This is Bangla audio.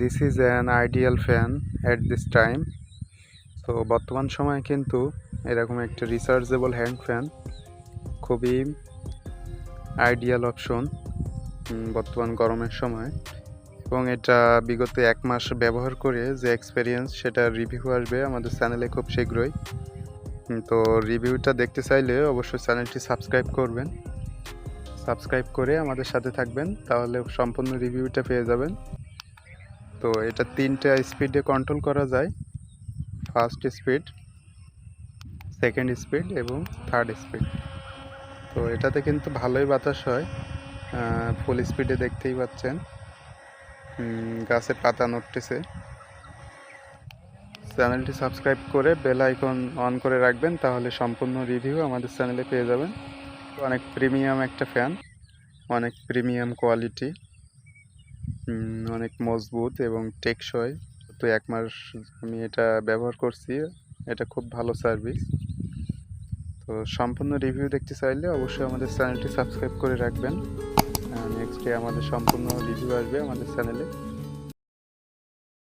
This is an ideal fan at this time. তো বর্তমান সময়ে কিন্তু এরকম একটা রিচার্জেবল হ্যান্ড ফ্যান খুবই আইডিয়াল অপশন বর্তমান গরমের সময়। এবং এটা বিগত 1 মাস ব্যবহার করে যে এক্সপেরিয়েন্স, সেটা রিভিউ আসবে আমাদের চ্যানেলে খুব শীঘ্রই। তো রিভিউটা দেখতে চাইলে অবশ্যই চ্যানেলটি সাবস্ক্রাইব করবেন। সাবস্ক্রাইব করে আমাদের সাথে থাকবেন, তাহলে সম্পূর্ণ রিভিউটা পেয়ে যাবেন। তো এটা 3টা স্পিডে কন্ট্রোল করা যায়: ফার্স্ট স্পিড, সেকেন্ড স্পিড এবং থার্ড স্পিড। তো এটাতে কিন্তু ভালোই বাতাস হয়। ফুল স্পিডে দেখতেই পাচ্ছেন গাছে পাতা নড়তেছে। চ্যানেলটি সাবস্ক্রাইব করে বেল আইকন অন করে রাখবেন, তাহলে সম্পূর্ণ রিভিউ আমাদের চ্যানেলে পেয়ে যাবেন। অনেক প্রিমিয়াম একটা ফ্যান, অনেক প্রিমিয়াম কোয়ালিটি, অনেক মজবুত এবং টেকসই। তো 1 মাস আমি এটা ব্যবহার করছি, এটা খুব ভালো সার্ভিস। তো সম্পূর্ণ রিভিউ দেখতে চাইলে অবশ্যই আমাদের চ্যানেলটি সাবস্ক্রাইব করে রাখবেন। নেক্সট ডে আমাদের সম্পূর্ণ রিভিউ আসবে আমাদের চ্যানেলে।